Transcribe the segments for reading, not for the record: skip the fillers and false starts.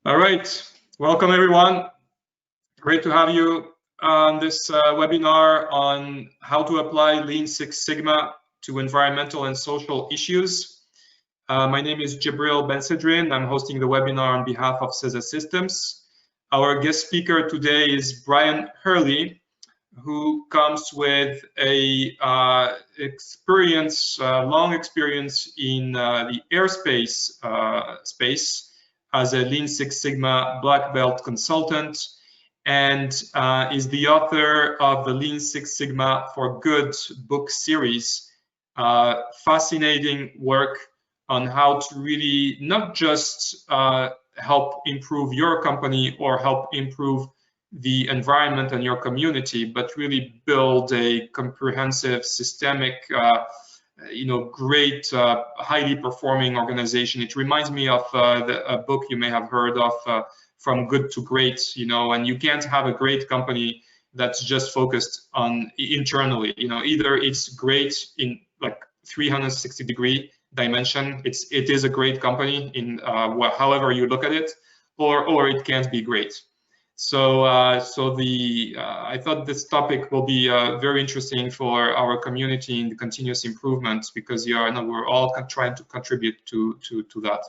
All right, welcome everyone. Great to have you on this webinar on how to apply Lean Six Sigma to environmental and social issues. My name is Jibril Ben-Sidrin. I'm hosting the webinar on behalf of CESA Systems. Our guest speaker today is Brion Hurley, who comes with a long experience in the airspace space as a Lean Six Sigma black belt consultant, and is the author of the Lean Six Sigma for Good book series. Fascinating work on how to really not just help improve your company or help improve the environment and your community, but really build a comprehensive, systemic, great, highly performing organization. It reminds me of a book you may have heard of, From Good to Great, and you can't have a great company that's just focused on internally. Either it's great in like 360-degree dimension, it is a great company in however you look at it, or it can't be great. So, I thought this topic will be very interesting for our community in the continuous improvement, because we're all trying to contribute to that.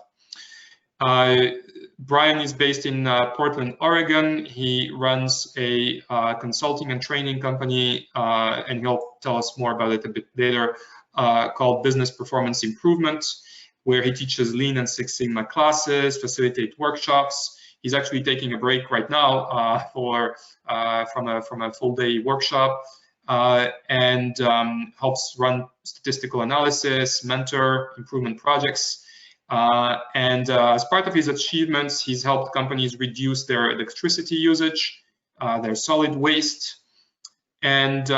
Brion is based in Portland, Oregon. He runs a consulting and training company, and he'll tell us more about it a bit later, called Business Performance Improvement, where he teaches Lean and Six Sigma classes, facilitate workshops. He's actually taking a break right now from a full-day workshop, and helps run statistical analysis, mentor improvement projects. And as part of his achievements, he's helped companies reduce their electricity usage, their solid waste, and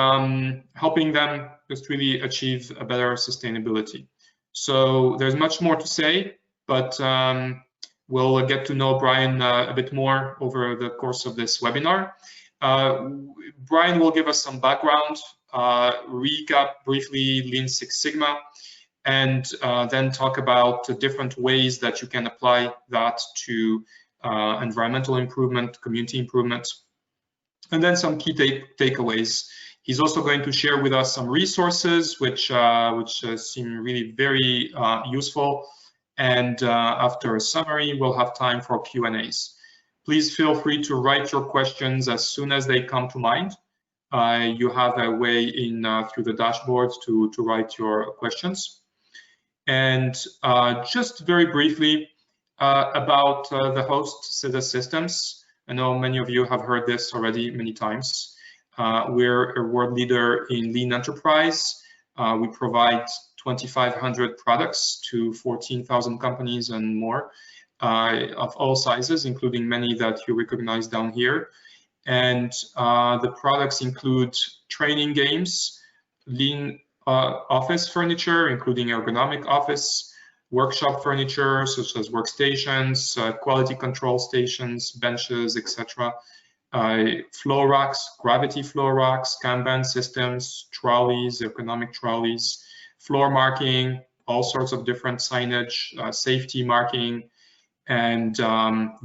helping them just really achieve a better sustainability. So there's much more to say, but we'll get to know Brion a bit more over the course of this webinar. Brion will give us some background, recap briefly Lean Six Sigma, and then talk about the different ways that you can apply that to environmental improvement, community improvement, and then some key takeaways. He's also going to share with us some resources which seem really very useful. And after a summary, we'll have time for Q&As. Please feel free to write your questions as soon as they come to mind. You have a way in through the dashboard to write your questions. And just very briefly about the host, CESA Systems. I know many of you have heard this already many times. We're a world leader in Lean Enterprise. We provide 2,500 products to 14,000 companies and more of all sizes, including many that you recognize down here. And the products include training games, Lean office furniture, including ergonomic office, workshop furniture such as workstations, quality control stations, benches, etc. Flow racks, gravity flow racks, Kanban systems, trolleys, ergonomic trolleys, floor marking, all sorts of different signage, safety marking, and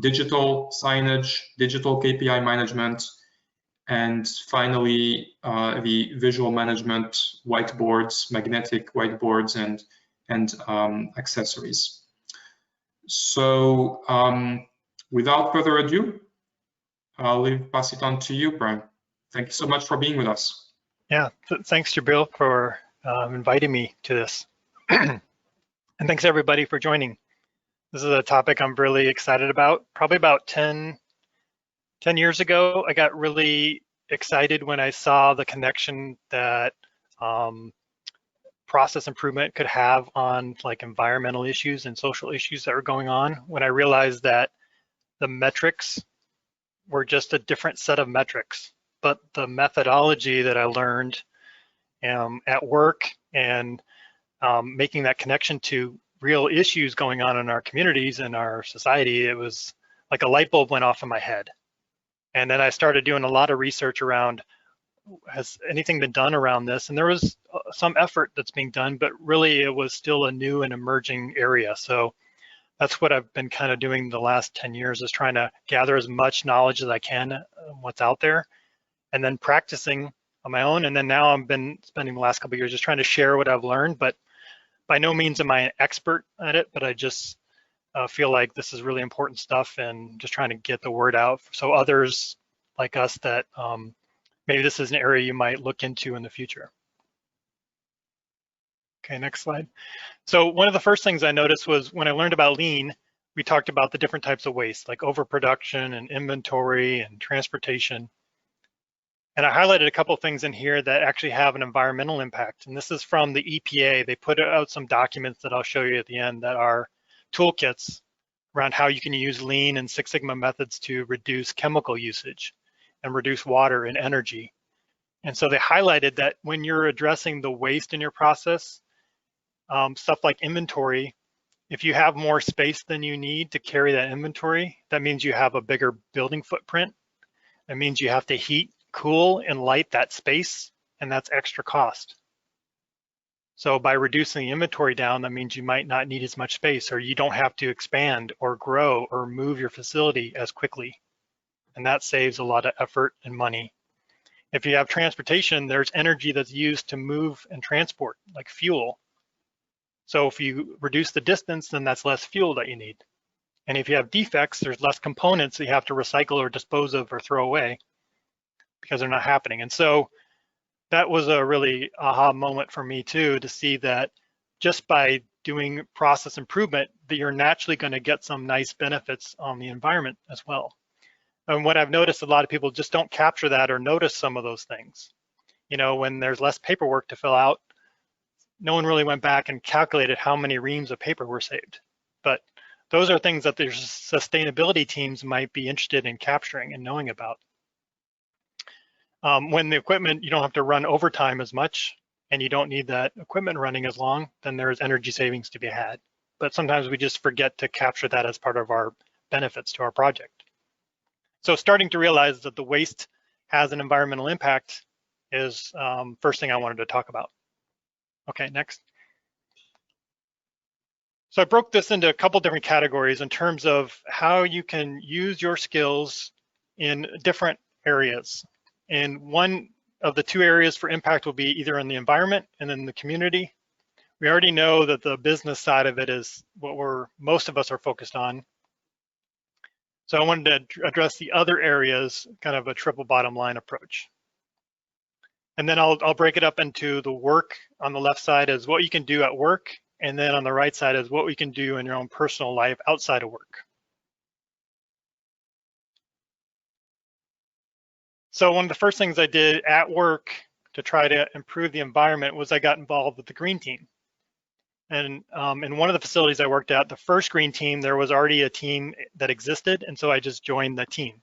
digital signage, digital KPI management, and finally the visual management, whiteboards, magnetic whiteboards, and accessories. So without further ado, I'll pass it on to you, Brion. Thank you so much for being with us. Yeah, thanks, Jibril, for inviting me to this. And thanks everybody for joining. This is a topic I'm really excited about. Probably about 10 years ago, I got really excited when I saw the connection that process improvement could have on like environmental issues and social issues that were going on, when I realized that the metrics were just a different set of metrics, but the methodology that I learned at work and making that connection to real issues going on in our communities and our society, it was like a light bulb went off in my head. And then I started doing a lot of research around, has anything been done around this? And there was some effort that's being done, but really it was still a new and emerging area. So That's what I've been kind of doing the last 10 years, is trying to gather as much knowledge as I can, what's out there, and then practicing on my own. And then now I've been spending the last couple of years just trying to share what I've learned, but by no means am I an expert at it, but I just feel like this is really important stuff, and just trying to get the word out so others like us that maybe this is an area you might look into in the future. Okay, next slide. So one of the first things I noticed was when I learned about lean, we talked about the different types of waste, like overproduction and inventory and transportation. And I highlighted a couple of things in here that actually have an environmental impact. And this is from the EPA. They put out some documents that I'll show you at the end that are toolkits around how you can use lean and Six Sigma methods to reduce chemical usage and reduce water and energy. And so they highlighted that when you're addressing the waste in your process, stuff like inventory, if you have more space than you need to carry that inventory, that means you have a bigger building footprint. That means you have to heat, cool, and light that space, and that's extra cost. So by reducing the inventory down, that means you might not need as much space, or you don't have to expand or grow or move your facility as quickly. And that saves a lot of effort and money. If you have transportation, there's energy that's used to move and transport, like fuel. So if you reduce the distance, then that's less fuel that you need. And if you have defects, there's less components that you have to recycle or dispose of or throw away because they're not happening. And so that was a really aha moment for me too, to see that just by doing process improvement, that you're naturally going to get some nice benefits on the environment as well. And what I've noticed, a lot of people just don't capture that or notice some of those things. You know, when there's less paperwork to fill out, no one really went back and calculated how many reams of paper were saved. But those are things that their sustainability teams might be interested in capturing and knowing about. When the equipment, you don't have to run overtime as much, and you don't need that equipment running as long, then there's energy savings to be had. But sometimes we just forget to capture that as part of our benefits to our project. So starting to realize that the waste has an environmental impact is first thing I wanted to talk about. Okay, next. So I broke this into a couple different categories in terms of how you can use your skills in different areas. And one of the two areas for impact will be either in the environment and in the community. We already know that the business side of it is what most of us are focused on. So I wanted to address the other areas, kind of a triple bottom line approach. And then I'll break it up into the work on the left side is what you can do at work, and then on the right side is what we can do in your own personal life outside of work. So one of the first things I did at work to try to improve the environment was I got involved with the green team. And in one of the facilities I worked at, the first green team, there was already a team that existed, and so I just joined the team.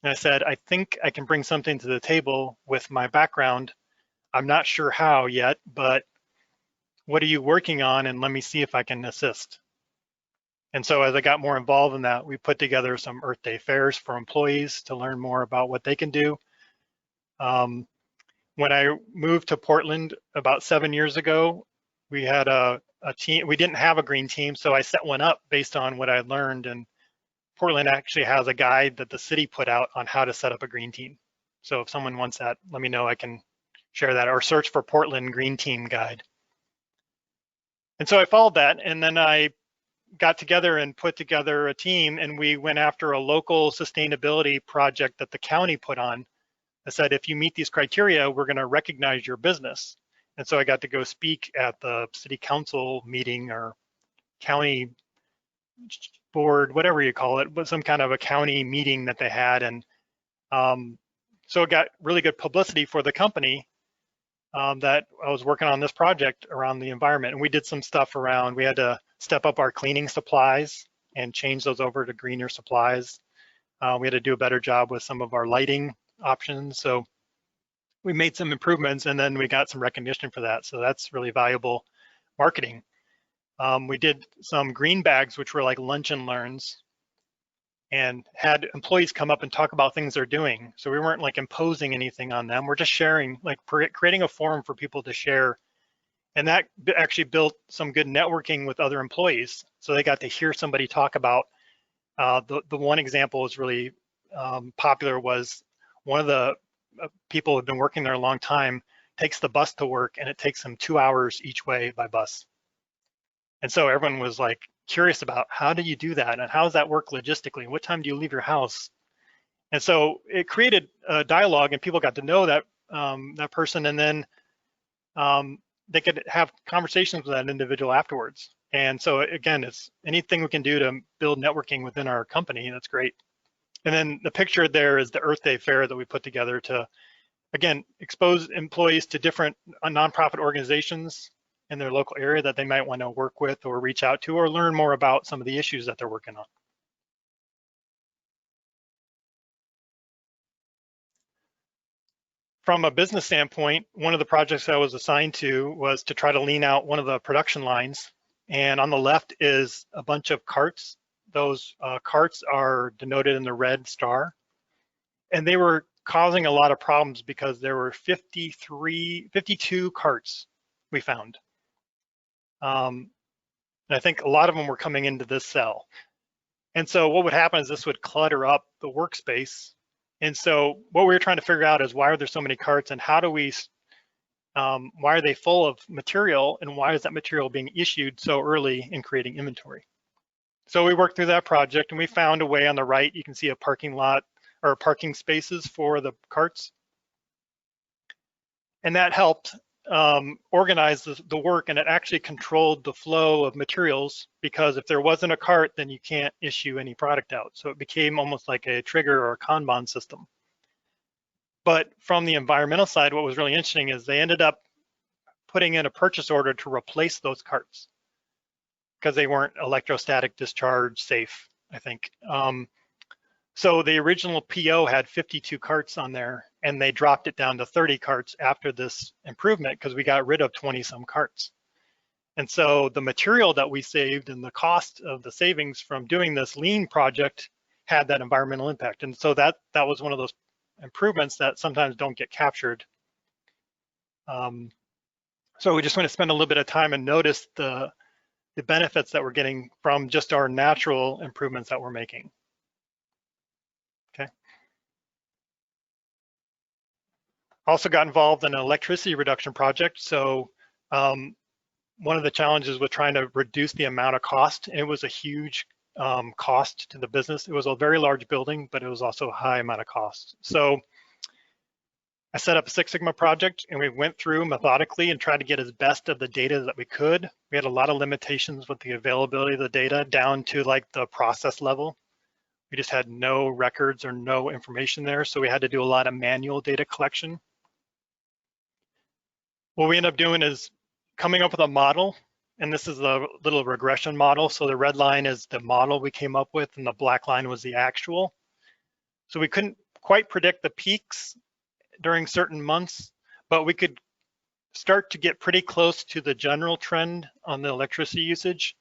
And I said, I think I can bring something to the table with my background. I'm not sure how yet, but what are you working on? And let me see if I can assist. And so as I got more involved in that, we put together some Earth Day fairs for employees to learn more about what they can do. When I moved to Portland about 7 years ago, we had a team. We didn't have a green team, so I set one up based on what I learned. And Portland actually has a guide that the city put out on how to set up a green team. So if someone wants that, let me know, I can share that, or search for Portland Green Team Guide. And so I followed that, and then I got together and put together a team, and we went after a local sustainability project that the county put on. I said, if you meet these criteria, we're gonna recognize your business. And so I got to go speak at the city council meeting or county board, whatever you call it, but some kind of a county meeting that they had. And so it got really good publicity for the company that I was working on this project around the environment. And we did some stuff around, we had to step up our cleaning supplies and change those over to greener supplies. We had to do a better job with some of our lighting options. So we made some improvements, and then we got some recognition for that. So that's really valuable marketing. We did some green bags, which were like lunch and learns, and had employees come up and talk about things they're doing. So we weren't like imposing anything on them. We're just sharing, like creating a forum for people to share And that actually built some good networking with other employees. So they got to hear somebody talk about, the one example was really popular, was one of the people who have been working there a long time takes the bus to work, and it takes them 2 hours each way by bus. And so everyone was like curious about, how do you do that? And how does that work logistically? What time do you leave your house? And so it created a dialogue, and people got to know that, that person, and then they could have conversations with that individual afterwards. And so again, it's anything we can do to build networking within our company, that's great. And then the picture there is the Earth Day fair that we put together to, again, expose employees to different nonprofit organizations in their local area that they might want to work with or reach out to, or learn more about some of the issues that they're working on. From a business standpoint, one of the projects I was assigned to was to try to lean out one of the production lines. And on the left is a bunch of carts. Those carts are denoted in the red star. And they were causing a lot of problems because there were 52 carts we found. And I think a lot of them were coming into this cell. And so what would happen is this would clutter up the workspace. And so what we were trying to figure out is, why are there so many carts, and how do we, why are they full of material, and why is that material being issued so early in creating inventory? So we worked through that project, and we found a way. On the right, you can see a parking lot or parking spaces for the carts. And that helped organize the work, and it actually controlled the flow of materials, because if there wasn't a cart, then you can't issue any product out. So it became almost like a trigger or a Kanban system. But from the environmental side, what was really interesting is they ended up putting in a purchase order to replace those carts because they weren't electrostatic discharge safe, I think. So the original PO had 52 carts on there, and they dropped it down to 30 carts after this improvement, because we got rid of 20 some carts. And so the material that we saved and the cost of the savings from doing this lean project had that environmental impact. And so that was one of those improvements that sometimes don't get captured. So we just want to spend a little bit of time and notice the benefits that we're getting from just our natural improvements that we're making. Okay. Also got involved in an electricity reduction project. So one of the challenges with trying to reduce the amount of cost, it was a huge cost to the business. It was a very large building, but it was also a high amount of cost. So I set up a Six Sigma project, and we went through methodically and tried to get as best of the data that we could. We had a lot of limitations with the availability of the data, down to like the process level. We just had no records or no information there, so we had to do a lot of manual data collection. What we ended up doing is coming up with a model, and this is a little regression model. So the red line is the model we came up with, and the black line was the actual. So we couldn't quite predict the peaks during certain months, but we could start to get pretty close to the general trend on the electricity usage.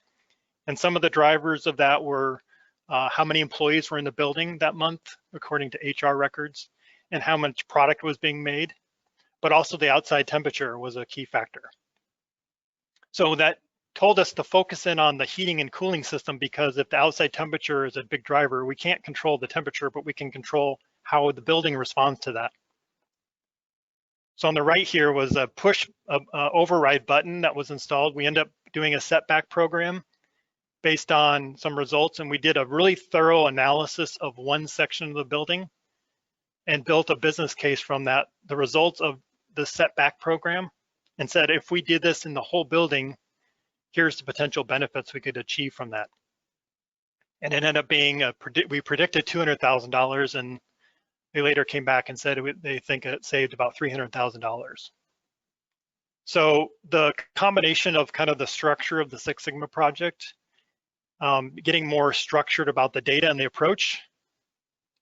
And some of the drivers of that were how many employees were in the building that month, according to HR records, and how much product was being made. But also the outside temperature was a key factor. So that told us to focus in on the heating and cooling system, because if the outside temperature is a big driver, we can't control the temperature, but we can control how the building responds to that. So on the right here was a push override button that was installed. We ended up doing a setback program based on some results, and we did a really thorough analysis of one section of the building and built a business case from that, the results of the setback program, and said, if we did this in the whole building, here's the potential benefits we could achieve from that. And it ended up being, we predicted $200,000, and they later came back and said they think it saved about $300,000. So the combination of kind of the structure of the Six Sigma project, getting more structured about the data and the approach,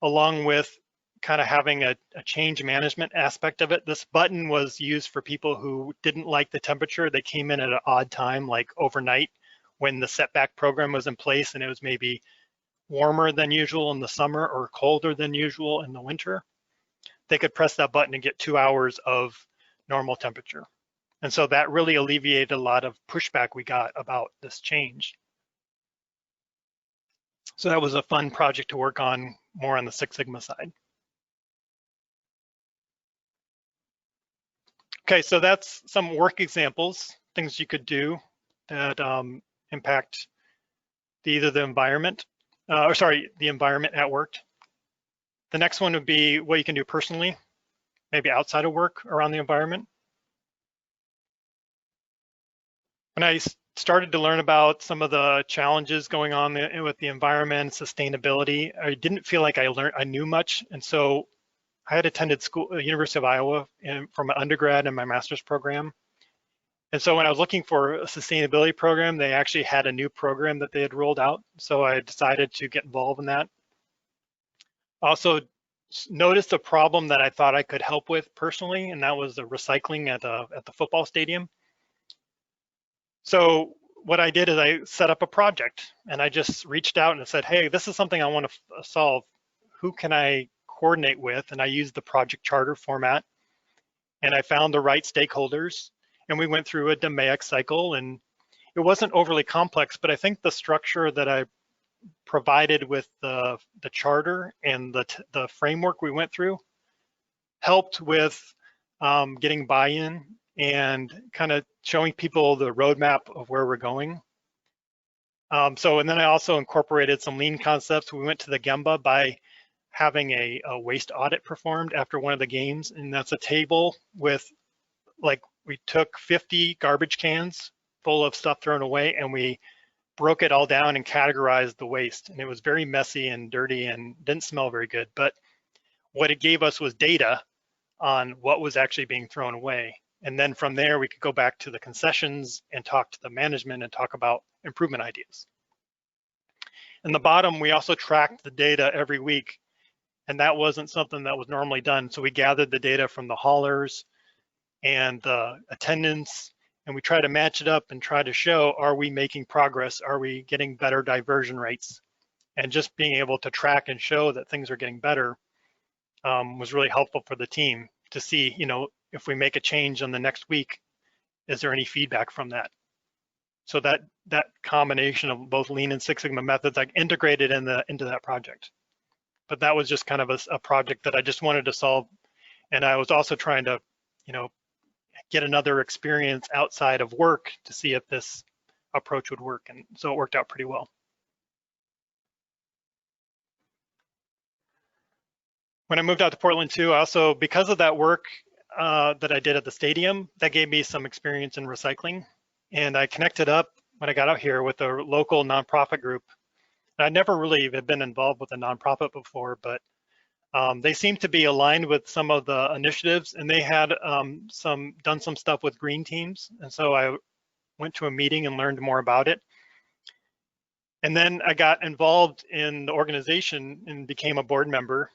along with kind of having a change management aspect of it. This button was used for people who didn't like the temperature. They came in at an odd time, like overnight, when the setback program was in place, and it was maybe warmer than usual in the summer or colder than usual in the winter. They could press that button and get 2 hours of normal temperature. And so that really alleviated a lot of pushback we got about this change. So that was a fun project to work on, more on the Six Sigma side. Okay, so that's some work examples, things you could do that impact either the environment, the environment at work. The next one would be what you can do personally, maybe outside of work around the environment. When I started to learn about some of the challenges going on with the environment, sustainability, I didn't feel like I knew much, and so I had attended school, University of Iowa, for my undergrad and my master's program. And so when I was looking for a sustainability program, they actually had a new program that they had rolled out. So I decided to get involved in that. Also noticed a problem that I thought I could help with personally, and that was the recycling at the football stadium. So what I did is I set up a project, and I just reached out and said, hey, this is something I want to solve. Who can I coordinate with? And I used the project charter format, and I found the right stakeholders, and we went through a DMAIC cycle, and it wasn't overly complex, but I think the structure that I provided with the charter and the framework we went through helped with getting buy-in and kind of showing people the roadmap of where we're going. And then I also incorporated some lean concepts. We went to the Gemba by having a waste audit performed after one of the games, and that's a table with, like, we took 50 garbage cans full of stuff thrown away, and we broke it all down and categorized the waste. And it was very messy and dirty and didn't smell very good, but what it gave us was data on what was actually being thrown away. And then from there, we could go back to the concessions and talk to the management and talk about improvement ideas. In the bottom, we also tracked the data every week, and that wasn't something that was normally done. So we gathered the data from the haulers and the attendance, and we try to match it up and try to show, are we making progress? Are we getting better diversion rates? And just being able to track and show that things are getting better was really helpful for the team to see, if we make a change on the next week, is there any feedback from that? So that combination of both Lean and Six Sigma methods, I integrated into that project. But that was just kind of a project that I just wanted to solve. And I was also trying to, get another experience outside of work to see if this approach would work. And so it worked out pretty well. When I moved out to Portland too, I also, because of that work that I did at the stadium, that gave me some experience in recycling. And I connected up when I got out here with a local nonprofit group. And I never really had been involved with a nonprofit before, but they seemed to be aligned with some of the initiatives, and they had done some stuff with green teams. And so I went to a meeting and learned more about it. And then I got involved in the organization and became a board member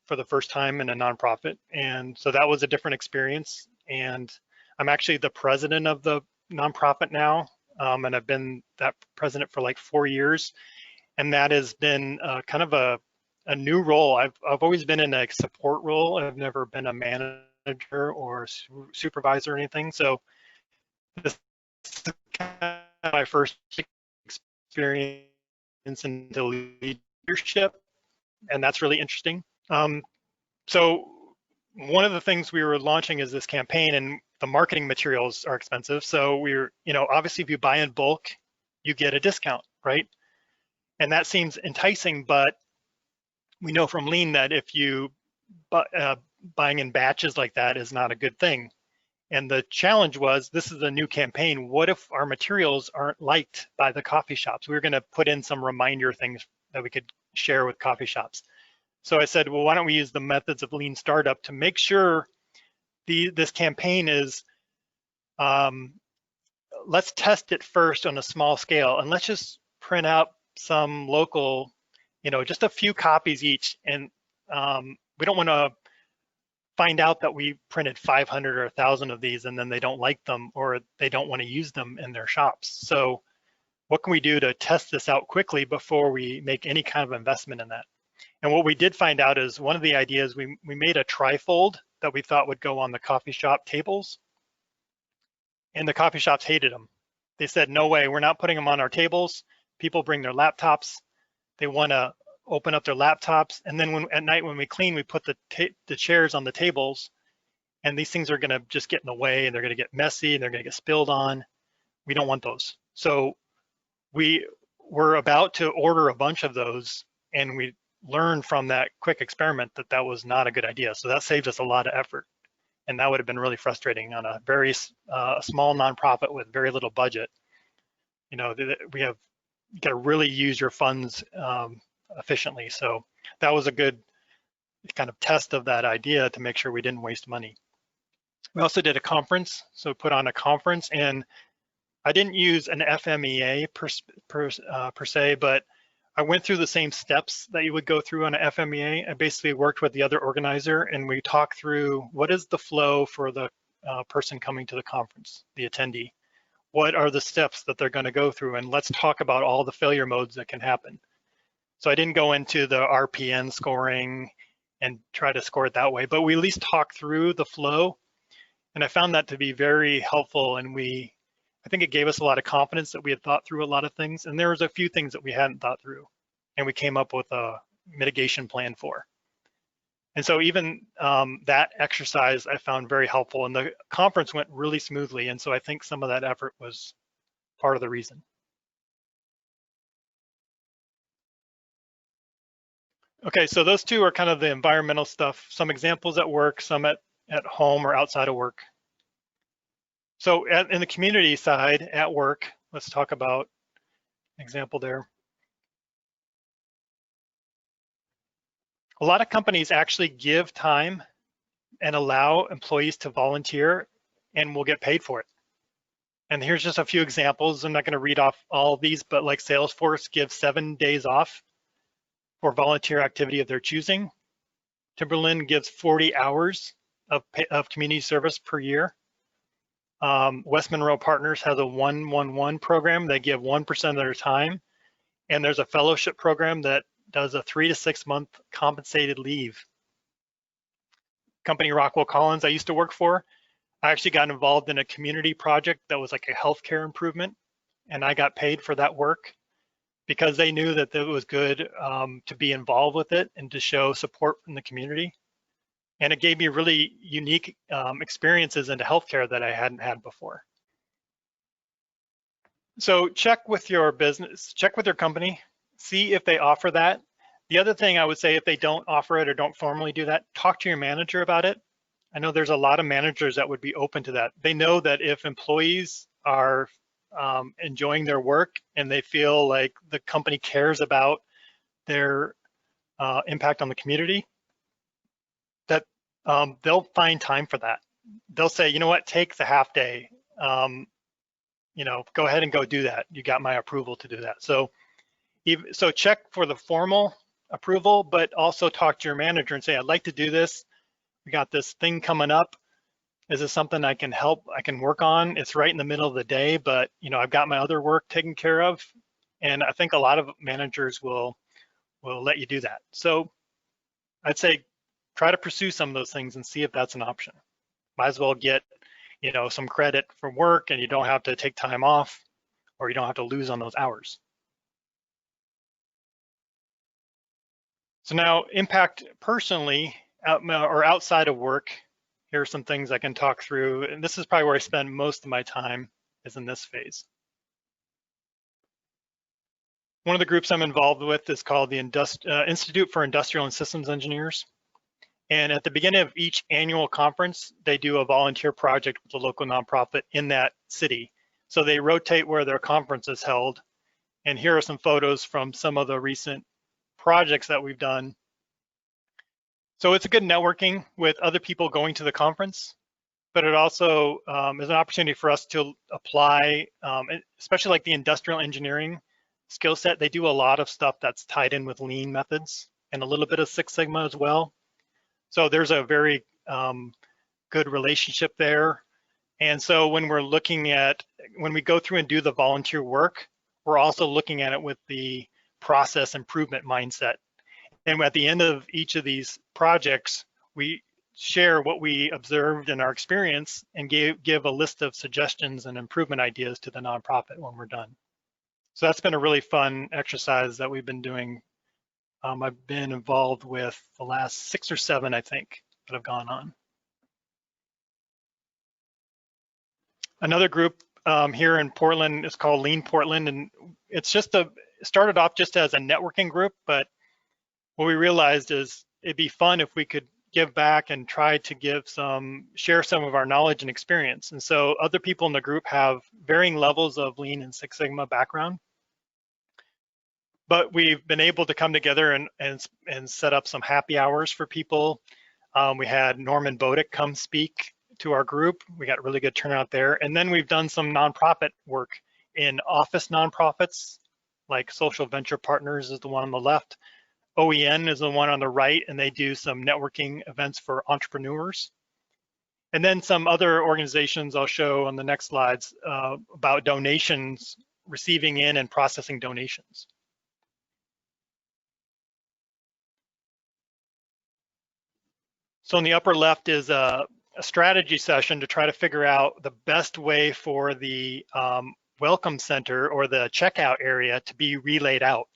for the first time in a nonprofit. And so that was a different experience. And I'm actually the president of the nonprofit now. And I've been that president for like 4 years. And that has been kind of a new role. I've always been in a support role. I've never been a manager or supervisor or anything. So this is kind of my first experience in the leadership, and that's really interesting. So one of the things we were launching is this campaign, and the marketing materials are expensive. So we're, obviously if you buy in bulk, you get a discount, right? And that seems enticing, but we know from Lean that if you buying in batches like that is not a good thing. And the challenge was, this is a new campaign. What if our materials aren't liked by the coffee shops? We were going to put in some reminder things that we could share with coffee shops. So I said, well, why don't we use the methods of Lean Startup to make sure this campaign is, let's test it first on a small scale, and let's just print out some local, just a few copies each. And we don't want to find out that we printed 500 or 1,000 of these and then they don't like them or they don't want to use them in their shops. So what can we do to test this out quickly before we make any kind of investment in that? And what we did find out is one of the ideas, we made a trifold that we thought would go on the coffee shop tables. and the coffee shops hated them. They said, no way, we're not putting them on our tables. People bring their laptops. They want to open up their laptops. And then at night when we clean, we put the chairs on the tables, and these things are going to just get in the way, and they're going to get messy, and they're going to get spilled on. We don't want those. So we were about to order a bunch of those, and we learned from that quick experiment that that was not a good idea. So that saved us a lot of effort. And that would have been really frustrating on a very small nonprofit with very little budget. You know, you got to really use your funds efficiently. So that was a good kind of test of that idea to make sure we didn't waste money. We also did a conference, so put on a conference, and I didn't use an FMEA per se, but I went through the same steps that you would go through on an FMEA. I basically worked with the other organizer, and we talked through what is the flow for the person coming to the conference, the attendee. What are the steps that they're going to go through, and let's talk about all the failure modes that can happen. So I didn't go into the RPN scoring and try to score it that way, but we at least talked through the flow, and I found that to be very helpful, and I think it gave us a lot of confidence that we had thought through a lot of things, and there was a few things that we hadn't thought through, and we came up with a mitigation plan for. And so even that exercise I found very helpful, and the conference went really smoothly, and so I think some of that effort was part of the reason. Okay, so those two are kind of the environmental stuff, some examples at work, some at home or outside of work. So in the community side, at work, let's talk about an example there. A lot of companies actually give time and allow employees to volunteer and will get paid for it. And here's just a few examples. I'm not going to read off all of these, but like Salesforce gives 7 days off for volunteer activity of their choosing. Timberland gives 40 hours of community service per year. West Monroe Partners has a 1-1-1 program. They give 1% of their time. And there's a fellowship program that does a 3 to 6 month compensated leave. Company Rockwell Collins I used to work for, I actually got involved in a community project that was like a healthcare improvement, and I got paid for that work because they knew that it was good to be involved with it and to show support from the community. And it gave me really unique experiences into healthcare that I hadn't had before. So check with your business, check with your company, see if they offer that. The other thing I would say, if they don't offer it or don't formally do that, talk to your manager about it. I know there's a lot of managers that would be open to that. They know that if employees are enjoying their work and they feel like the company cares about their impact on the community, that they'll find time for that. They'll say, you know what, take the half day. You know, go ahead and go do that. You got my approval to do that. So check for the formal approval, but also talk to your manager and say, I'd like to do this. We got this thing coming up. Is this something I can work on? It's right in the middle of the day, but you know, I've got my other work taken care of. And I think a lot of managers will let you do that. So I'd say try to pursue some of those things and see if that's an option. Might as well get, you know, some credit from work, and you don't have to take time off, or you don't have to lose on those hours. So now, impact personally or outside of work. Here are some things I can talk through, and this is probably where I spend most of my time, is in this phase. One of the groups I'm involved with is called the Institute for Industrial and Systems Engineers. And at the beginning of each annual conference, they do a volunteer project with a local nonprofit in that city. So they rotate where their conference is held. And here are some photos from some of the recent projects that we've done. So it's a good networking with other people going to the conference, but it also is an opportunity for us to apply, especially like the industrial engineering skill set. They do a lot of stuff that's tied in with lean methods and a little bit of Six Sigma as well. So there's a very good relationship there. And so when we're looking at, when we go through and do the volunteer work, we're also looking at it with the process improvement mindset. And at the end of each of these projects, we share what we observed in our experience and give a list of suggestions and improvement ideas to the nonprofit when we're done. So that's been a really fun exercise that we've been doing. I've been involved with the last 6 or 7, I think, that have gone on. Another group here in Portland is called Lean Portland, and it's just started off just as a networking group, but what we realized is it'd be fun if we could give back and try to share some of our knowledge and experience. And so other people in the group have varying levels of Lean and Six Sigma background, but we've been able to come together and set up some happy hours for people. We had Norman Bodick come speak to our group. We got really good turnout there. And then we've done some nonprofit work in office nonprofits, like Social Venture Partners is the one on the left. OEN is the one on the right, and they do some networking events for entrepreneurs. And then some other organizations I'll show on the next slides about donations, receiving in and processing donations. So in the upper left is a strategy session to try to figure out the best way for the welcome center or the checkout area to be relayed out.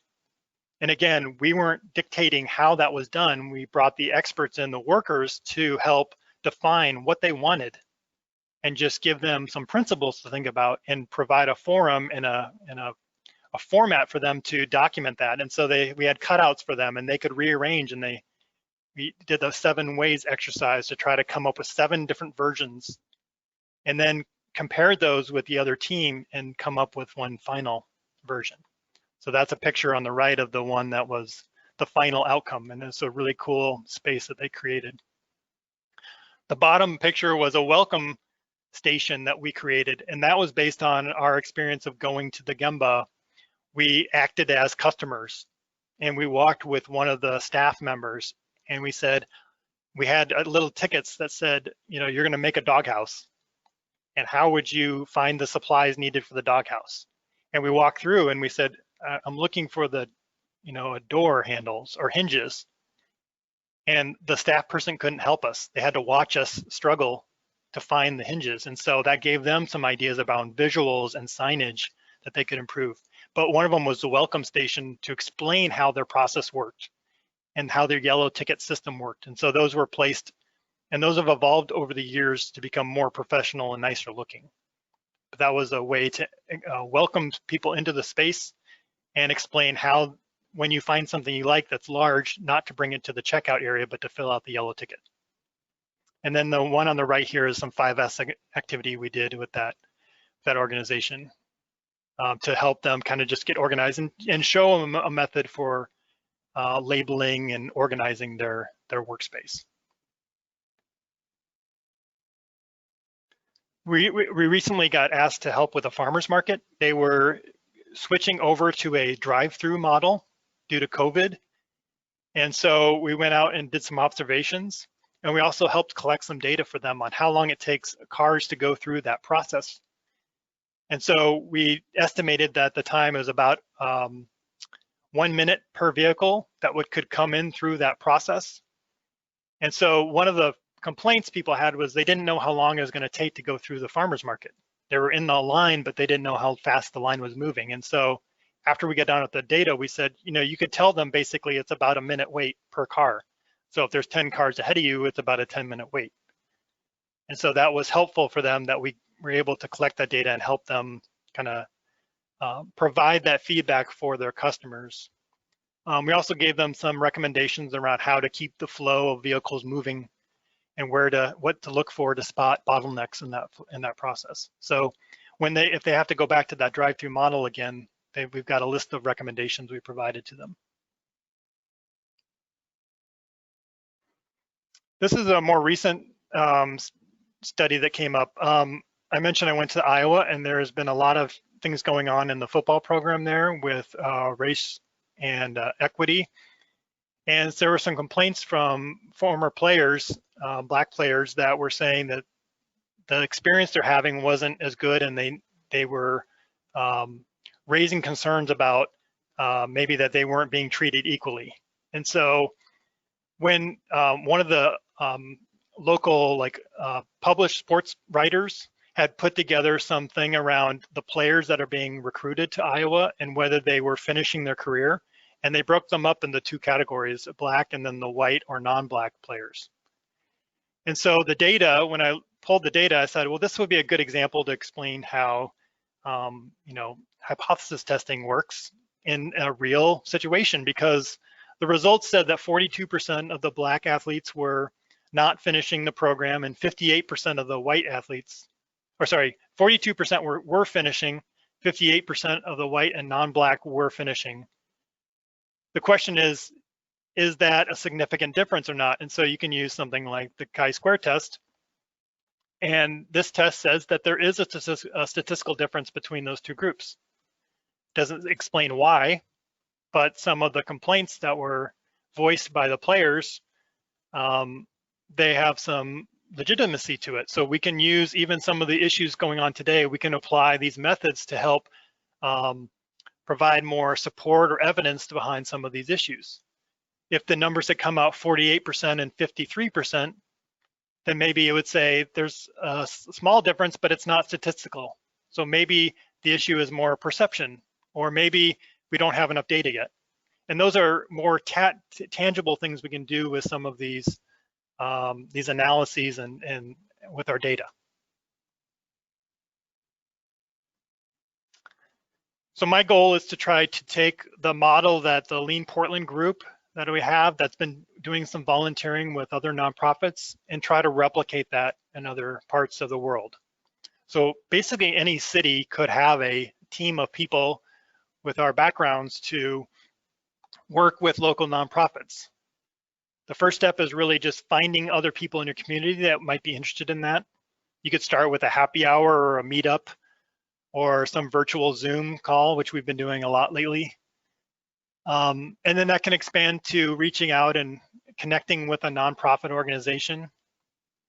And again, we weren't dictating how that was done. We brought the experts in, the workers, to help define what they wanted and just give them some principles to think about and provide a forum and a format for them to document that. And so we had cutouts for them and they could rearrange, and we did the 7 ways exercise to try to come up with 7 different versions and then compared those with the other team and come up with one final version. So that's a picture on the right of the one that was the final outcome, and it's a really cool space that they created. The bottom picture was a welcome station that we created, and that was based on our experience of going to the Gemba. We acted as customers, and we walked with one of the staff members, and we said, we had little tickets that said, you're gonna make a doghouse, and how would you find the supplies needed for the doghouse? And we walked through and we said, I'm looking for the, door handles or hinges. And the staff person couldn't help us. They had to watch us struggle to find the hinges. And so that gave them some ideas about visuals and signage that they could improve. But one of them was the welcome station to explain how their process worked and how their yellow ticket system worked. And so those were placed, and those have evolved over the years to become more professional and nicer looking. But that was a way to welcome people into the space and explain how, when you find something you like that's large, not to bring it to the checkout area, but to fill out the yellow ticket. And then the one on the right here is some 5S activity we did with that organization to help them kind of just get organized and show them a method for labeling and organizing their workspace. We recently got asked to help with a farmer's market. They were switching over to a drive-through model due to COVID. And so we went out and did some observations, and we also helped collect some data for them on how long it takes cars to go through that process. And so we estimated that the time is about 1 minute per vehicle that could come in through that process. And so one of the complaints people had was they didn't know how long it was going to take to go through the farmer's market. They were in the line, but they didn't know how fast the line was moving. And so after we got done with the data, we said, you could tell them basically it's about a minute wait per car. So if there's 10 cars ahead of you, it's about a 10-minute wait. And so that was helpful for them that we were able to collect that data and help them kind of provide that feedback for their customers. We also gave them some recommendations around how to keep the flow of vehicles moving and what to look for to spot bottlenecks in that process. So if they have to go back to that drive-through model again, we've got a list of recommendations we provided to them. This is a more recent study that came up. I mentioned I went to Iowa, and there has been a lot of things going on in the football program there with race and equity. And there were some complaints from former players, Black players, that were saying that the experience they're having wasn't as good, and they were raising concerns about maybe that they weren't being treated equally. And so when one of the local, like published sports writers had put together something around the players that are being recruited to Iowa and whether they were finishing their career. And they broke them up into two categories, black and then the white or non-black players. And so the data, when I pulled the data, I said, well, this would be a good example to explain how, hypothesis testing works in a real situation, because the results said that 42% of the black athletes were not finishing the program and 58% of the white athletes, 42% were finishing, 58% of the white and non-black were finishing. The question is that a significant difference or not? And so you can use something like the chi-square test. And this test says that there is a statistical difference between those two groups. Doesn't explain why, but some of the complaints that were voiced by the players, they have some legitimacy to it. So we can use even some of the issues going on today, we can apply these methods to help provide more support or evidence behind some of these issues. If the numbers that come out 48% and 53%, then maybe it would say there's a small difference, but it's not statistical. So maybe the issue is more perception, or maybe we don't have enough data yet. And those are more tangible things we can do with some of these analyses and with our data. So my goal is to try to take the model that the Lean Portland group that we have that's been doing some volunteering with other nonprofits and try to replicate that in other parts of the world. So basically any city could have a team of people with our backgrounds to work with local nonprofits. The first step is really just finding other people in your community that might be interested in that. You could start with a happy hour or a meetup or some virtual Zoom call, which we've been doing a lot lately. And then that can expand to reaching out and connecting with a nonprofit organization.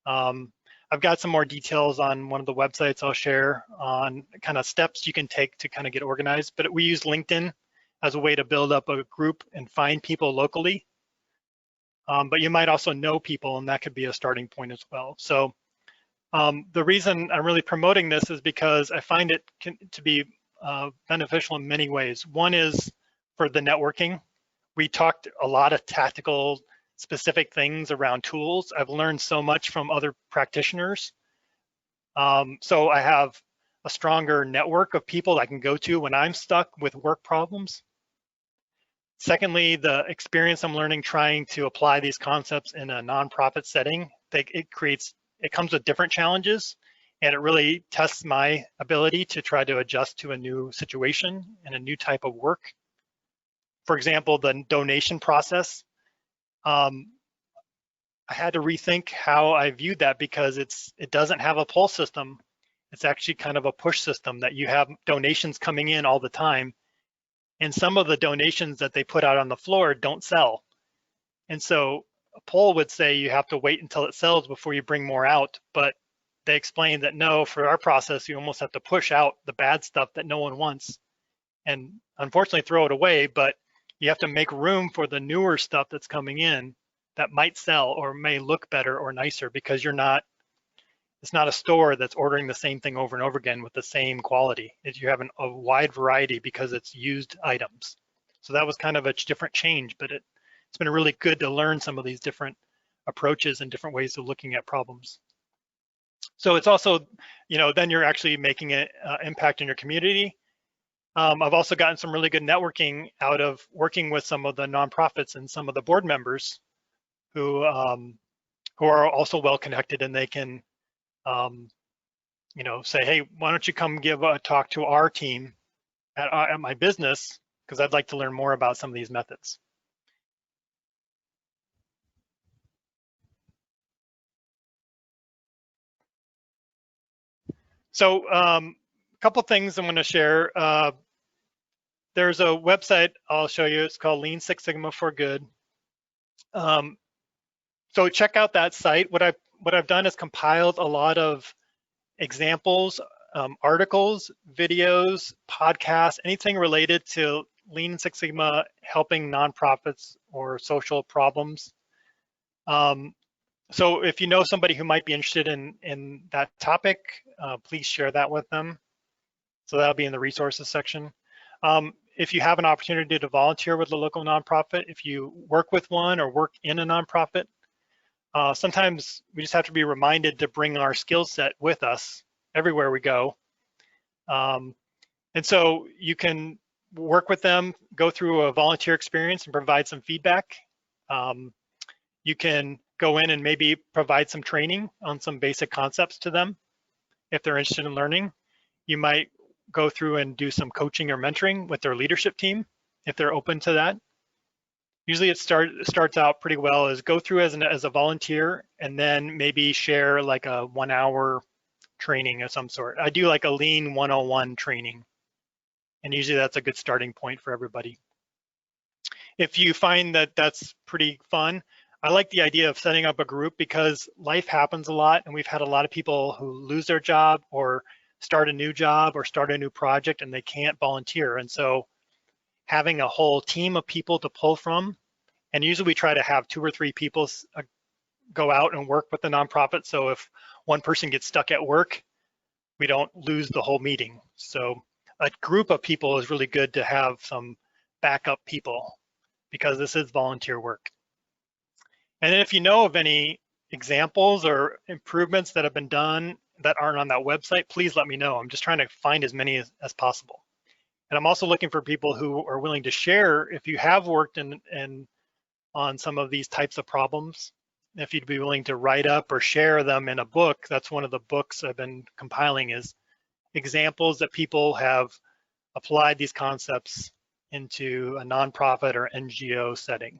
I've got some more details on one of the websites I'll share on kind of steps you can take to kind of get organized, but we use LinkedIn as a way to build up a group and find people locally. But you might also know people, and that could be a starting point as well. So the reason I'm really promoting this is because I find it to be beneficial in many ways. One is for the networking. We talked a lot of tactical, specific things around tools. I've learned so much from other practitioners. So I have a stronger network of people I can go to when I'm stuck with work problems. Secondly, the experience I'm learning trying to apply these concepts in a nonprofit setting, it comes with different challenges, and it really tests my ability to try to adjust to a new situation and a new type of work. For example, the donation process. I had to rethink how I viewed that because it doesn't have a pull system. It's actually kind of a push system that you have donations coming in all the time. And some of the donations that they put out on the floor don't sell. And so a poll would say you have to wait until it sells before you bring more out. But they explained that no, for our process, you almost have to push out the bad stuff that no one wants and unfortunately throw it away. But you have to make room for the newer stuff that's coming in that might sell or may look better or nicer, because it's not a store that's ordering the same thing over and over again with the same quality. You have a wide variety because it's used items. So that was kind of a different change, but it's been really good to learn some of these different approaches and different ways of looking at problems. So it's also, then you're actually making an impact in your community. I've also gotten some really good networking out of working with some of the nonprofits and some of the board members who are also well connected, and they can say, hey, why don't you come give a talk to our team at my business, because I'd like to learn more about some of these methods. So a couple things I'm going to share. There's a website I'll show you. It's called Lean Six Sigma for Good. So check out that site. What I've done is compiled a lot of examples, articles, videos, podcasts, anything related to Lean Six Sigma helping nonprofits or social problems. So if you know somebody who might be interested in that topic, please share that with them. So that'll be in the resources section. If you have an opportunity to volunteer with a local nonprofit, if you work with one or work in a nonprofit, sometimes we just have to be reminded to bring our skill set with us everywhere we go. And so you can work with them, go through a volunteer experience and provide some feedback. You can go in and maybe provide some training on some basic concepts to them if they're interested in learning. You might go through and do some coaching or mentoring with their leadership team if they're open to that. Usually it starts out pretty well as go through as a volunteer and then maybe share like a 1 hour training of some sort. I do like a Lean 101 training, and usually that's a good starting point for everybody. If you find that that's pretty fun, I like the idea of setting up a group because life happens a lot, and we've had a lot of people who lose their job or start a new job or start a new project and they can't volunteer. And so having a whole team of people to pull from, and usually we try to have 2 or 3 people go out and work with the nonprofit. So if one person gets stuck at work, we don't lose the whole meeting. So a group of people is really good to have some backup people because this is volunteer work. And then if you know of any examples or improvements that have been done that aren't on that website, please let me know. I'm just trying to find as many as possible. And I'm also looking for people who are willing to share if you have worked on some of these types of problems. If you'd be willing to write up or share them in a book, that's one of the books I've been compiling is examples that people have applied these concepts into a nonprofit or NGO setting.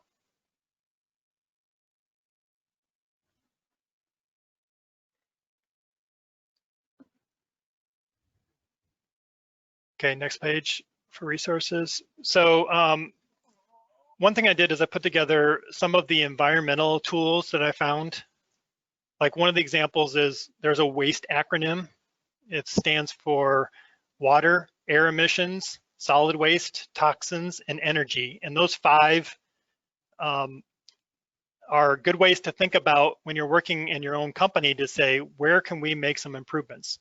Okay, next page for resources. So one thing I did is I put together some of the environmental tools that I found. Like one of the examples is there's a WASTE acronym. It stands for water, air emissions, solid waste, toxins, and energy. And those 5 are good ways to think about when you're working in your own company to say, where can we make some improvements?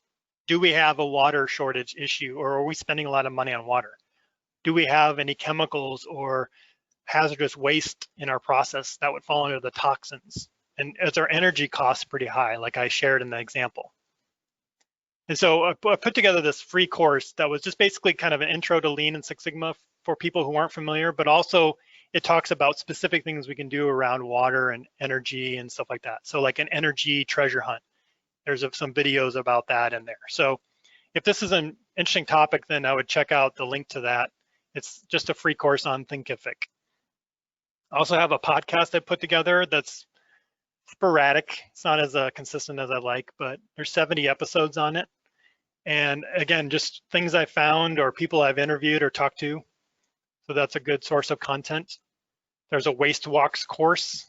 Do we have a water shortage issue, or are we spending a lot of money on water? Do we have any chemicals or hazardous waste in our process that would fall under the toxins? And is our energy costs pretty high, like I shared in the example? And so I put together this free course that was just basically kind of an intro to Lean and Six Sigma for people who aren't familiar, but also it talks about specific things we can do around water and energy and stuff like that. So like an energy treasure hunt. There's some videos about that in there. So if this is an interesting topic, then I would check out the link to that. It's just a free course on Thinkific. I also have a podcast I put together that's sporadic. It's not as consistent as I like, but there's 70 episodes on it. And again, just things I found or people I've interviewed or talked to. So that's a good source of content. There's a Waste Walks course.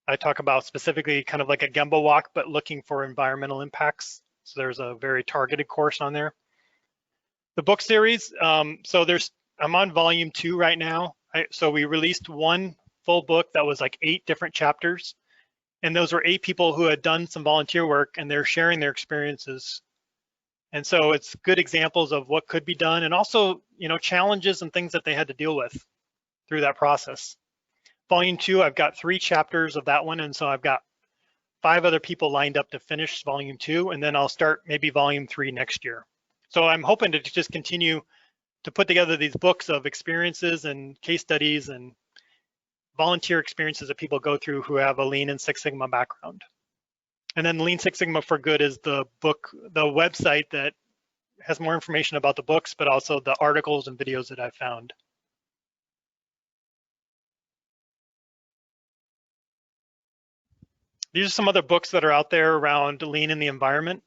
I talk about specifically kind of like a Gemba walk, but looking for environmental impacts. So there's a very targeted course on there. The book series, so I'm on volume 2 right now. So we released one full book that was like 8 different chapters. And those were 8 people who had done some volunteer work and they're sharing their experiences. And so it's good examples of what could be done and also, challenges and things that they had to deal with through that process. Volume 2, I've got 3 chapters of that one. And so I've got 5 other people lined up to finish volume 2, and then I'll start maybe volume 3 next year. So I'm hoping to just continue to put together these books of experiences and case studies and volunteer experiences that people go through who have a Lean and Six Sigma background. And then Lean Six Sigma for Good is the book, the website that has more information about the books, but also the articles and videos that I've found. These are some other books that are out there around Lean in the environment,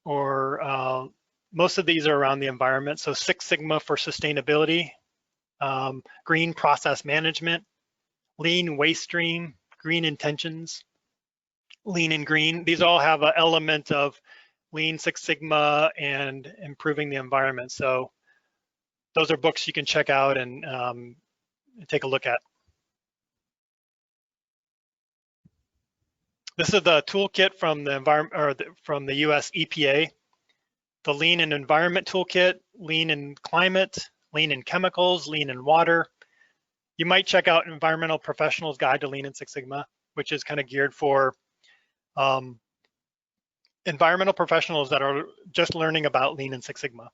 or most of these are around the environment. So Six Sigma for Sustainability, Green Process Management, Lean Waste Stream, Green Intentions, Lean and Green. These all have an element of Lean Six Sigma and improving the environment. So those are books you can check out and take a look at. This is the toolkit from the environment, or from the US EPA. The Lean in Environment Toolkit, Lean in Climate, Lean in Chemicals, Lean in Water. You might check out Environmental Professionals Guide to Lean in Six Sigma, which is kind of geared for environmental professionals that are just learning about Lean in Six Sigma.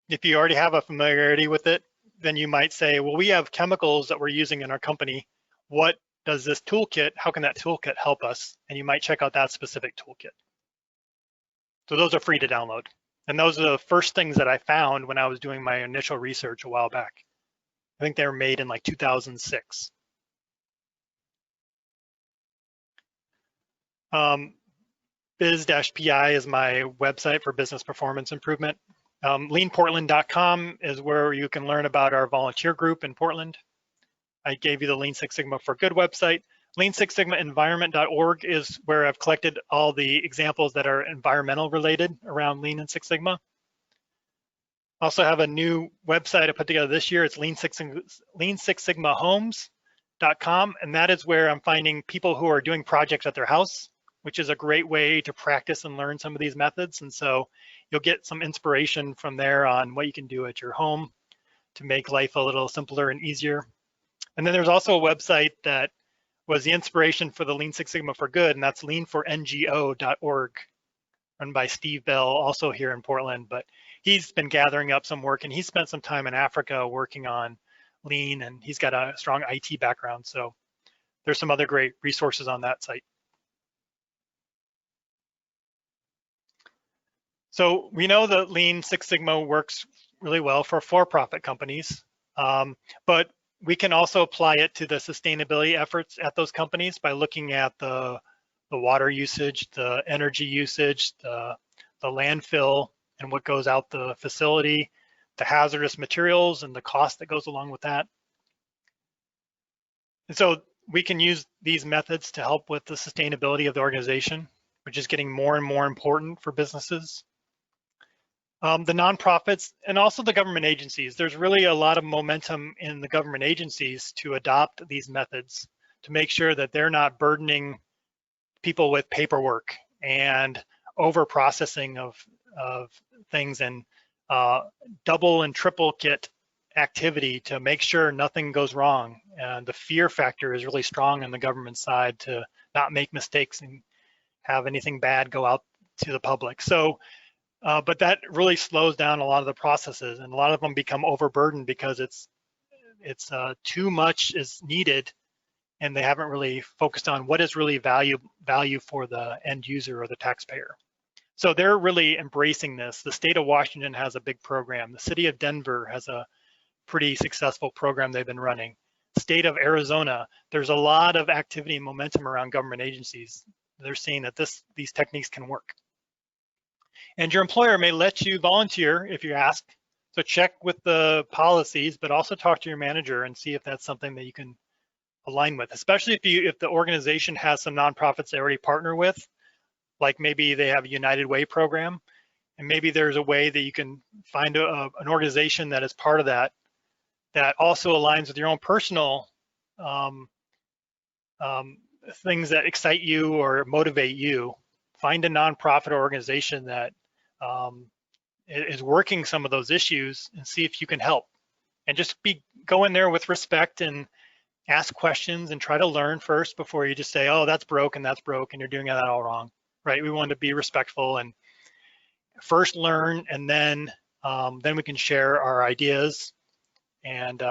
If you already have a familiarity with it, then you might say, well, we have chemicals that we're using in our company. What does this toolkit, how can that toolkit help us? And you might check out that specific toolkit. So those are free to download. And those are the first things that I found when I was doing my initial research a while back. I think they were made in like 2006. Biz-PI is my website for business performance improvement. LeanPortland.com is where you can learn about our volunteer group in Portland. I gave you the Lean Six Sigma for Good website. Lean Six Sigma Environment.org is where I've collected all the examples that are environmental related around Lean and Six Sigma. Also have a new website I put together this year. It's Lean Six Sigma Homes.com, and that is where I'm finding people who are doing projects at their house, which is a great way to practice and learn some of these methods. And so you'll get some inspiration from there on what you can do at your home to make life a little simpler and easier. And then there's also a website that was the inspiration for the Lean Six Sigma for Good, and that's leanforngo.org, run by Steve Bell, also here in Portland. But he's been gathering up some work, and he spent some time in Africa working on Lean, and he's got a strong IT background. So there's some other great resources on that site. So we know that Lean Six Sigma works really well for for-profit companies, but we can also apply it to the sustainability efforts at those companies by looking at the water usage, the energy usage, the landfill and what goes out the facility, the hazardous materials and the cost that goes along with that. And so we can use these methods to help with the sustainability of the organization, which is getting more and more important for businesses. The nonprofits and also the government agencies. There's really a lot of momentum in the government agencies to adopt these methods to make sure that they're not burdening people with paperwork and over processing of things and double and triple kit activity to make sure nothing goes wrong. And the fear factor is really strong on the government side to not make mistakes and have anything bad go out to the public. So but that really slows down a lot of the processes, and a lot of them become overburdened because it's too much is needed, and they haven't really focused on what is really value for the end user or the taxpayer. So they're really embracing this. The state of Washington has a big program. The city of Denver has a pretty successful program they've been running. State of Arizona, there's a lot of activity and momentum around government agencies. They're seeing that these techniques can work. And your employer may let you volunteer if you ask. So check with the policies, but also talk to your manager and see if that's something that you can align with, especially if the organization has some nonprofits they already partner with, like maybe they have a United Way program, and maybe there's a way that you can find an organization that is part of that also aligns with your own personal things that excite you or motivate you. Find a nonprofit organization that is working some of those issues and see if you can help. And just go in there with respect and ask questions and try to learn first before you just say, oh, that's broke and you're doing that all wrong, right? We want to be respectful and first learn, and then we can share our ideas. And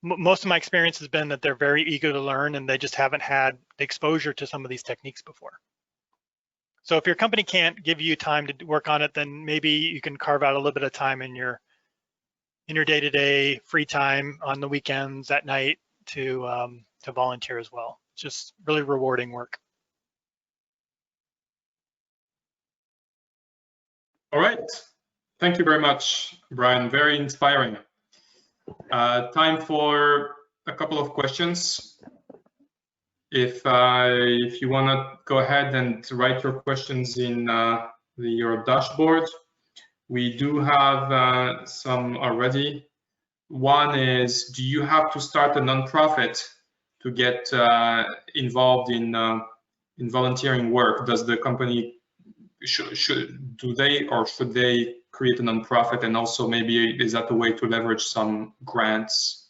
most of my experience has been that they're very eager to learn and they just haven't had the exposure to some of these techniques before. So if your company can't give you time to work on it, then maybe you can carve out a little bit of time in your day-to-day free time on the weekends, at night, to volunteer as well. It's just really rewarding work. All right, thank you very much, Brian. Very inspiring. Time for a couple of questions. If you want to go ahead and write your questions in your dashboard, we do have some already. One is, do you have to start a nonprofit to get involved in in volunteering work, does the company should they create a nonprofit, and also maybe is that a way to leverage some grants?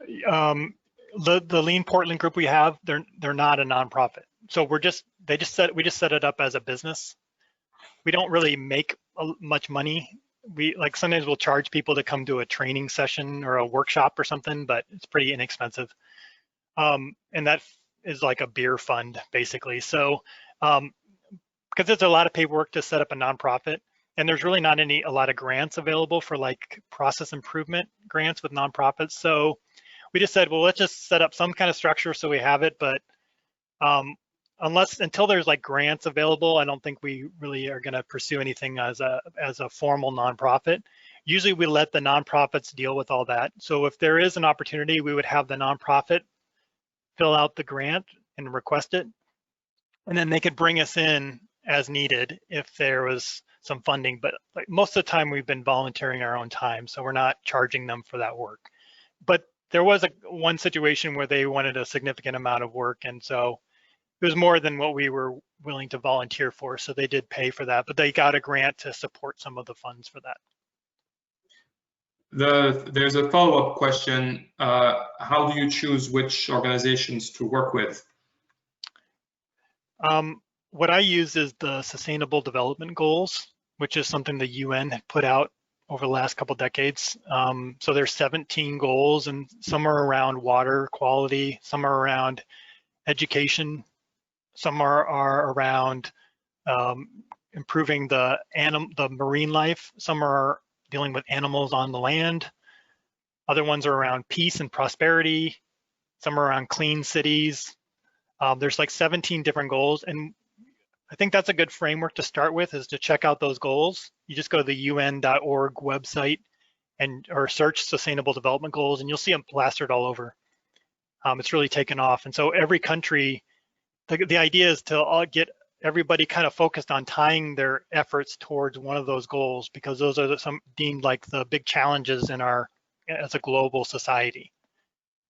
The Lean Portland group we have, they're not a nonprofit. So we just set it up as a business. We don't really make much money. We like sometimes we'll charge people to come to a training session or a workshop or something, but it's pretty inexpensive. And that is like a beer fund basically. So because there's a lot of paperwork to set up a nonprofit, and there's really not a lot of grants available for like process improvement grants with nonprofits. So we just said, well, let's just set up some kind of structure so we have it, but until there's like grants available, I don't think we really are going to pursue anything as a formal nonprofit. Usually we let the nonprofits deal with all that. So if there is an opportunity, we would have the nonprofit fill out the grant and request it, and then they could bring us in as needed if there was some funding. But like most of the time we've been volunteering our own time, so we're not charging them for that work. But there was one situation where they wanted a significant amount of work, and so it was more than what we were willing to volunteer for, so they did pay for that, but they got a grant to support some of the funds for that. There's a follow-up question. How do you choose which organizations to work with? What I use is the Sustainable Development Goals, which is something the UN put out over the last couple decades. So there's 17 goals, and some are around water quality, some are around education, some are around improving the marine life, some are dealing with animals on the land, other ones are around peace and prosperity, some are around clean cities. There's like 17 different goals, and I think that's a good framework to start with, is to check out those goals. You just go to the UN.org website or search Sustainable Development Goals, and you'll see them plastered all over. It's really taken off, and so every country, the idea is to all get everybody kind of focused on tying their efforts towards one of those goals, because those are some deemed like the big challenges as a global society.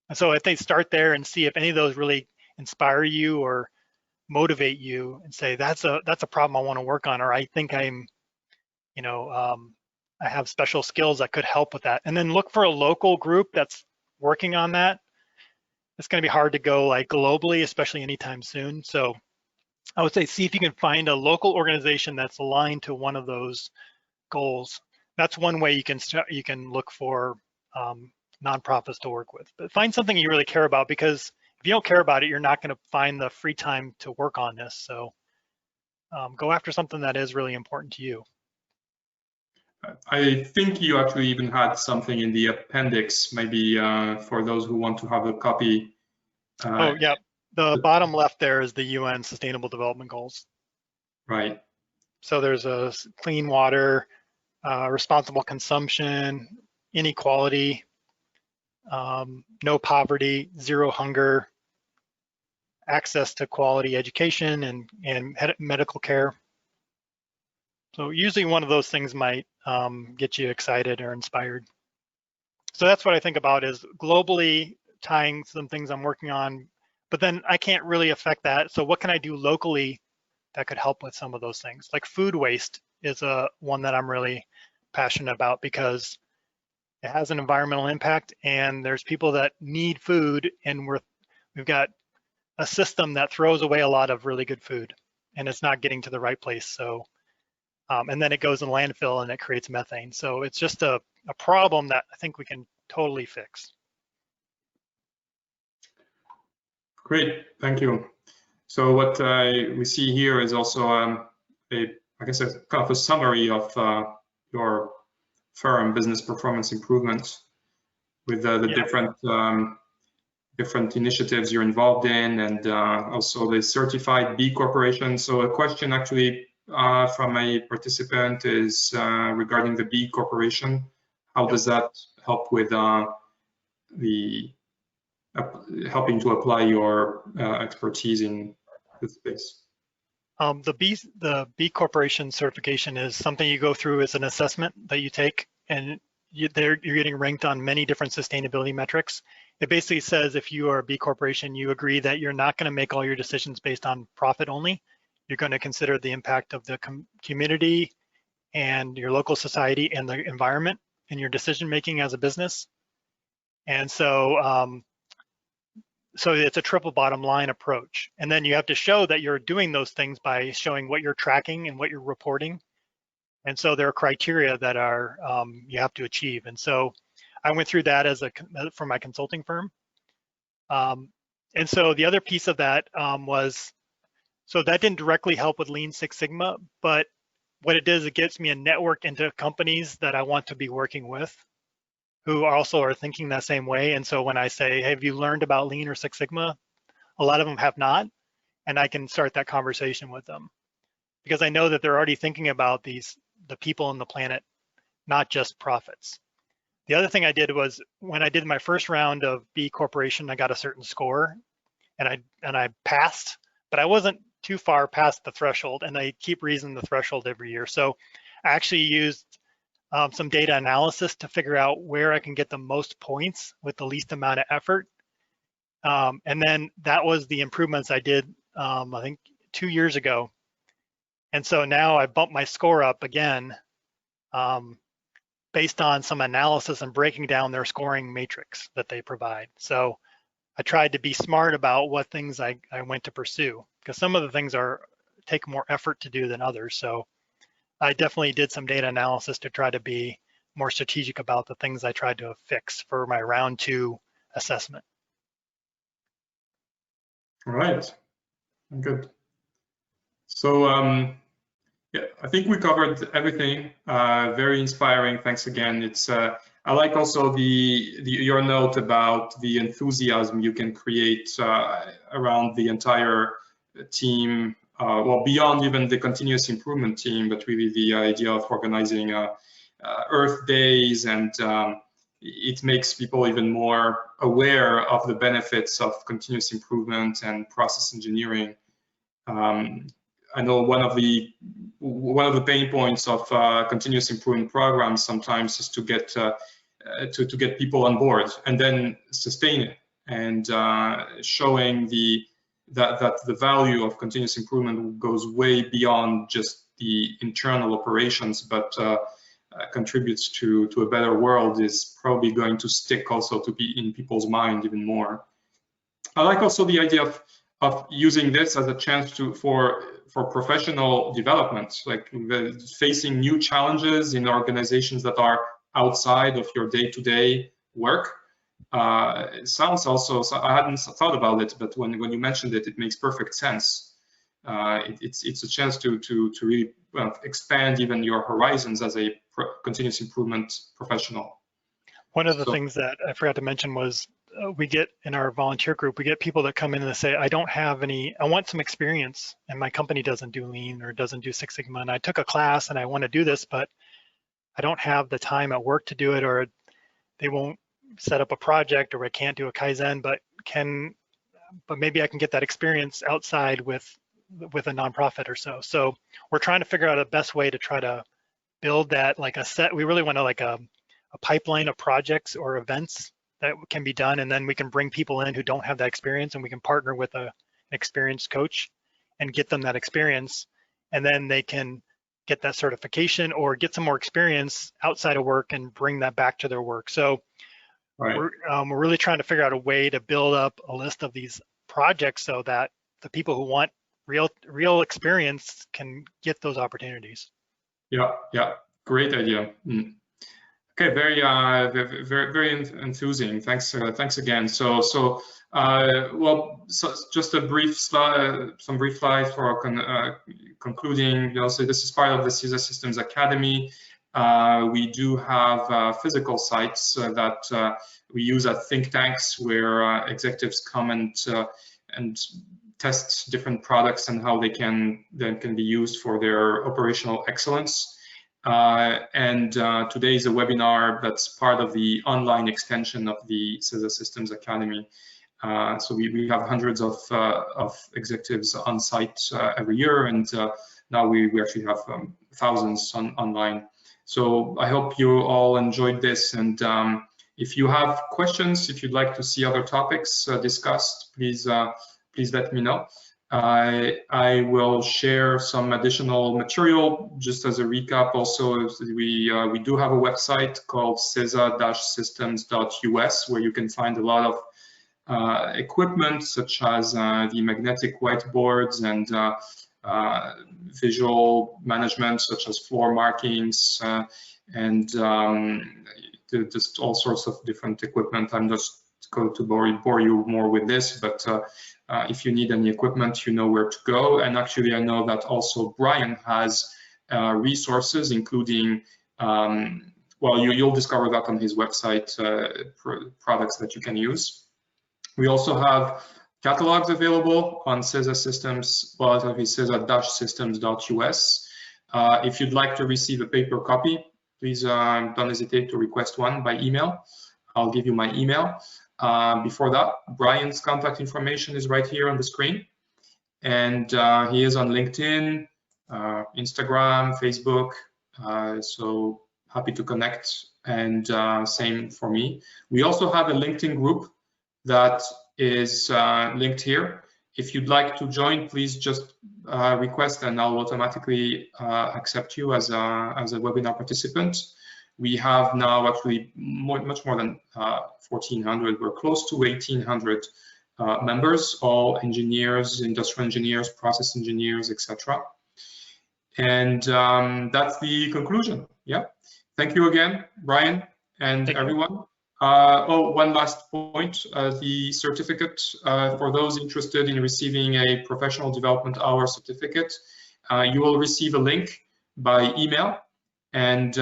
And so if they start there and see if any of those really inspire you or motivate you and say, that's a problem I want to work on, or I think I have special skills that could help with that. And then look for a local group that's working on that. It's going to be hard to go like globally, especially anytime soon. So I would say see if you can find a local organization that's aligned to one of those goals. That's one way you can look for nonprofits to work with. But find something you really care about, because if you don't care about it, you're not going to find the free time to work on this. So go after something that is really important to you. I think you actually even had something in the appendix, maybe for those who want to have a copy. Oh, yeah. The bottom left there is the UN Sustainable Development Goals. Right. So there's a clean water, responsible consumption, inequality, no poverty, zero hunger, access to quality education and medical care. So usually one of those things might get you excited or inspired. So that's what I think about, is globally tying some things I'm working on, but then I can't really affect that. So what can I do locally that could help with some of those things? Like food waste is one that I'm really passionate about, because it has an environmental impact, and there's people that need food, and we've got a system that throws away a lot of really good food, and it's not getting to the right place. So, and then it goes in landfill and it creates methane. So it's just a problem that I think we can totally fix. Great, thank you. So what we see here is also I guess a kind of a summary of your firm, Business Performance Improvement, with the different initiatives you're involved in, and also the certified B Corporation. So a question actually from a participant is regarding the B Corporation. How does that help with helping to apply your expertise in this space? The B Corporation certification is something you go through as an assessment that you take, and you're getting ranked on many different sustainability metrics. It basically says if you are a B corporation, you agree that you're not going to make all your decisions based on profit only. You're going to consider the impact of the community and your local society and the environment in your decision making as a business. And so, so it's a triple bottom line approach. And then you have to show that you're doing those things by showing what you're tracking and what you're reporting. And so there are criteria that are you have to achieve. And so I went through that for my consulting firm. And so the other piece of that was, so that didn't directly help with Lean Six Sigma, but what it does, it gets me a network into companies that I want to be working with who also are thinking that same way. And so when I say, hey, have you learned about Lean or Six Sigma? A lot of them have not, and I can start that conversation with them because I know that they're already thinking about the people on the planet, not just profits. The other thing I did was when I did my first round of B Corporation, I got a certain score and I passed, but I wasn't too far past the threshold, and I keep raising the threshold every year. So I actually used some data analysis to figure out where I can get the most points with the least amount of effort. And then that was the improvements I did, I think 2 years ago. And so now I bumped my score up again based on some analysis and breaking down their scoring matrix that they provide. So I tried to be smart about what things I went to pursue, because some of the things take more effort to do than others. So I definitely did some data analysis to try to be more strategic about the things I tried to fix for my round 2 assessment. All right, good. So yeah, I think we covered everything. Very inspiring. Thanks again. It's I like also your note about the enthusiasm you can create around the entire team. Well, beyond even the continuous improvement team, but really the idea of organizing Earth Days, and it makes people even more aware of the benefits of continuous improvement and process engineering. I know one of the pain points of continuous improvement programs sometimes is to get people on board and then sustain it, and showing that the value of continuous improvement goes way beyond just the internal operations, but contributes to a better world, is probably going to stick also to be in people's mind even more. I like also the idea of using this as a chance for professional development, like facing new challenges in organizations that are outside of your day-to-day work. It sounds also, so I hadn't thought about it, but when you mentioned it, it makes perfect sense. It's a chance to really expand even your horizons as a continuous improvement professional. One of the things that I forgot to mention was we get in our volunteer group, we get people that come in and say, I don't have any, I want some experience, and my company doesn't do Lean or doesn't do Six Sigma, and I took a class and I want to do this, but I don't have the time at work to do it, or they won't set up a project, or I can't do a Kaizen, but maybe I can get that experience outside with a nonprofit or so. So we're trying to figure out the best way to try to build that, like a set. We really want to like a pipeline of projects or events that can be done, and then we can bring people in who don't have that experience, and we can partner with an experienced coach and get them that experience, and then they can get that certification or get some more experience outside of work and bring that back to their work. So right. We're really trying to figure out a way to build up a list of these projects so that the people who want real experience can get those opportunities. Yeah, great idea. Okay, very enthusing. Thanks again. So just a brief slide, some brief slides for concluding. So this is part of the CESA Systems Academy. We do have physical sites that we use at think tanks, where executives come and test different products and how they can be used for their operational excellence. Today is a webinar that's part of the online extension of the CESA Systems Academy. So we have hundreds of executives on site every year, and now we actually have thousands online. So I hope you all enjoyed this, and if you have questions, if you'd like to see other topics discussed, please let me know. I will share some additional material just as a recap. Also, we do have a website called cesa-systems.us where you can find a lot of equipment such as the magnetic whiteboards and visual management such as floor markings and just all sorts of different equipment. I'm just going to bore you more with this, but if you need any equipment, you know where to go. And actually, I know that also Brion has resources, including, well, you'll discover that on his website, products that you can use. We also have catalogs available on CESA Systems, well, cesa-systems.us. If you'd like to receive a paper copy, please don't hesitate to request one by email. I'll give you my email. Before that, Brion's contact information is right here on the screen. And he is on LinkedIn, Instagram, Facebook. So happy to connect, and same for me. We also have a LinkedIn group that is linked here. If you'd like to join, please just request and I'll automatically accept you as a webinar participant. We have now actually much more than 1,400. We're close to 1,800 members, all engineers, industrial engineers, process engineers, etc. And that's the conclusion. Yeah. Thank you again, Brion, and everyone. Oh, one last point, the certificate for those interested in receiving a professional development hour certificate, you will receive a link by email, and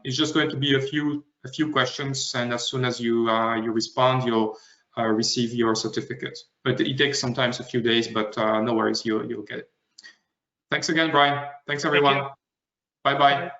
it's just going to be a few questions, and as soon as you respond, you'll receive your certificate. But it takes sometimes a few days, but no worries, you'll get it. Thanks again, Brion. Thanks everyone. Bye-bye.